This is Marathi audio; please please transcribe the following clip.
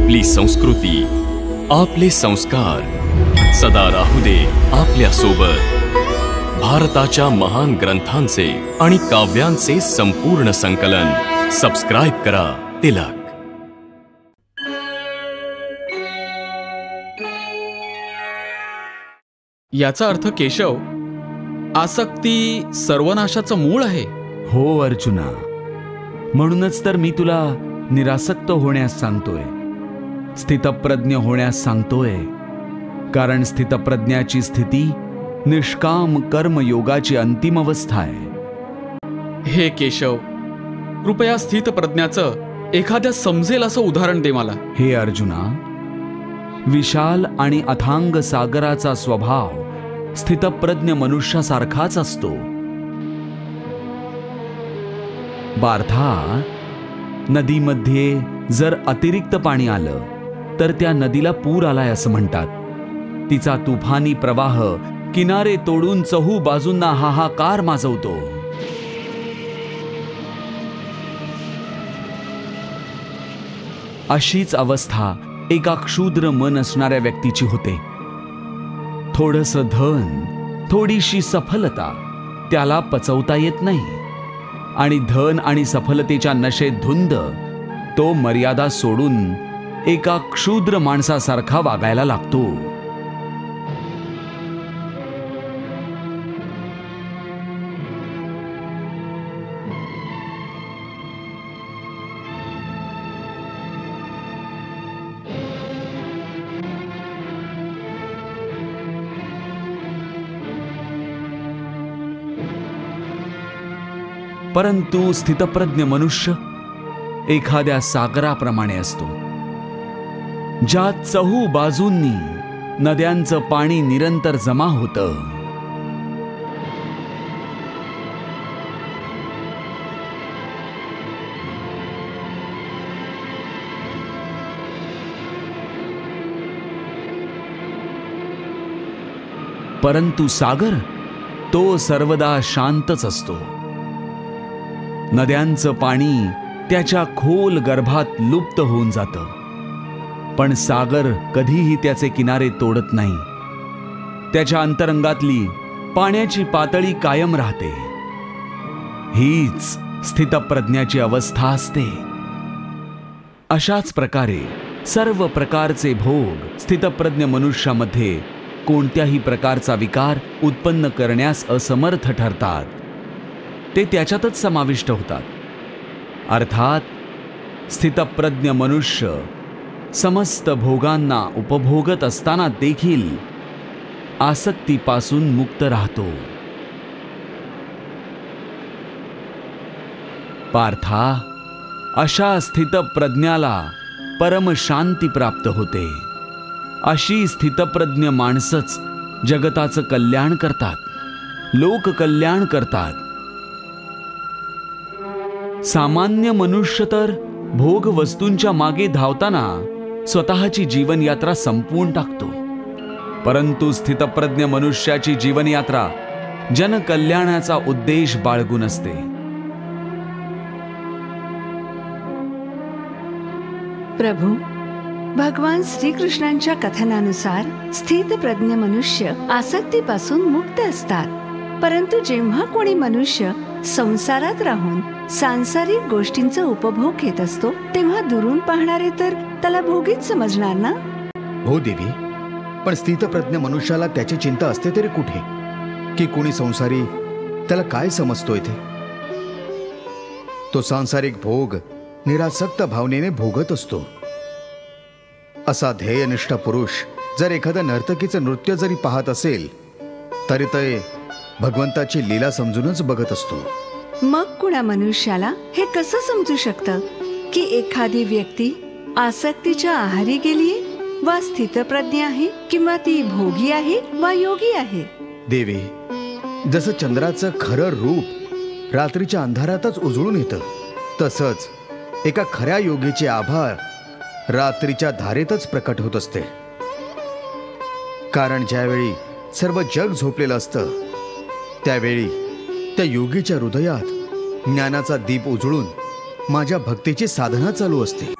आपली संस्कृती, आपले संस्कार सदा राहू दे आपल्या सोबत। भारताच्या महान ग्रंथांचे आणि काव्यांचे संपूर्ण संकलन सबस्क्राइब करा तिलक। याचा अर्थ केशव, आसक्ती सर्वनाशाचं मूळ आहे। हो अर्जुना, म्हणूनच तर मी तुला निरासक्त होण्यास सांगतोय, स्थितप्रज्ञ होण्यास सांगतोय। कारण स्थितप्रज्ञाची स्थिती निष्काम कर्मयोगाची अंतिम अवस्था आहे। हे केशव, कृपया स्थितप्रज्ञाचं एखाद्या समजेल असं उदाहरण दे मला। हे अर्जुना, विशाल आणि अथांग सागराचा स्वभाव स्थितप्रज्ञ मनुष्यासारखाच असतो। पार्था, नदीमध्ये जर अतिरिक्त पाणी आलं तर त्या नदीला पूर आलाय असं म्हणतात। तिचा तुफानी प्रवाह किनारे तोडून चहू बाजूंना हाहाकार माजवतो। अशीच अवस्था एका क्षुद्र मन असणाऱ्या व्यक्तीची होते। थोडंसं धन, थोडीशी सफलता त्याला पचवता येत नाही आणि धन आणि सफलतेच्या नशेत धुंद तो मर्यादा सोडून एका क्षुद्र माणसासारखा वागायला लागतो। परंतु स्थितप्रज्ञ मनुष्य एखाद्या सागराप्रमाणे असतो, ज्यात चहू बाजूंनी नद्यांचं पाणी निरंतर जमा होतं। परंतु सागर तो सर्वदा शांतच असतो। नद्यांचं पाणी त्याच्या खोल गर्भात लुप्त होऊन जातं, पण सागर कधीही त्याचे किनारे तोडत नाही। त्याच्या अंतरंगातली पाण्याची पातळी कायम राहते। हीच स्थितप्रज्ञाची अवस्था असते। अशाच प्रकारे सर्व प्रकारचे भोग स्थितप्रज्ञ मनुष्यामध्ये कोणत्याही प्रकारचा विकार उत्पन्न करण्यास असमर्थ ठरतात। ते त्याच्यातच समाविष्ट होतात। अर्थात स्थितप्रज्ञ मनुष्य समस्त भोगांना उपभोगत असताना देखील आसक्तीपासून मुक्त राहतो। पार्था, अशा स्थितप्रज्ञाला परमशांती प्राप्त होते। अशी स्थितप्रज्ञ माणसंच जगताचं कल्याण करतात, लोककल्याण करतात। सामान्य मनुष्य तर भोग वस्तूंच्या मागे धावताना स्वतःची जीवनयात्रा संपवून टाकतो, परंतु स्थितप्रज्ञ मनुष्याची जीवनयात्रा जनकल्याणाचा उद्देश बाळगून असते। प्रभू, भगवान श्रीकृष्णांच्या कथनानुसार स्थितप्रज्ञ मनुष्य आसक्तीपासून मुक्त असतात। परंतु जेव्हा कोणी मनुष्य संसारात राहून सांसारिक गोष्टींचा उपभोग घेत असतो, तेव्हा दुरून पाहणारे तर त्याला भोगीच समजणार ना? हो देवी, पण स्थितप्रज्ञ मनुष्याला त्याची चिंता असते तरी कुठे की कोणी संसारी त्याला काय समजतोय ते? तो सांसारिक भोग निरासक्त भावनेने भोगत असतो। असा ध्येयनिष्ठ पुरुष जर एखाद्या नर्तकीचं नृत्य जरी पाहत असेल तरी ते भगवंताची लीला समजूनच बघत असतो। मग कुणा मनुष्याला हे कसं समजू शकतं की एखादी व्यक्ती आसक्तीच्या आहारी गेलीये वा स्थितप्रज्ञ आहे, किंवा ती भोगी आहे वा योगी आहे? देवी, जसं चंद्राचं खरं रूप रात्रीच्या अंधारातच उजळून येतं, तसंच एका खऱ्या योगीचे आभा रात्रीच्या धारेतच प्रकट होत असते। कारण ज्यावेळी सर्व जग झोपलेलं असतं त्यावेळी त्या योगीच्या हृदयात ज्ञानाचा दीप उजळून माझ्या भक्तीची साधना चालू असते।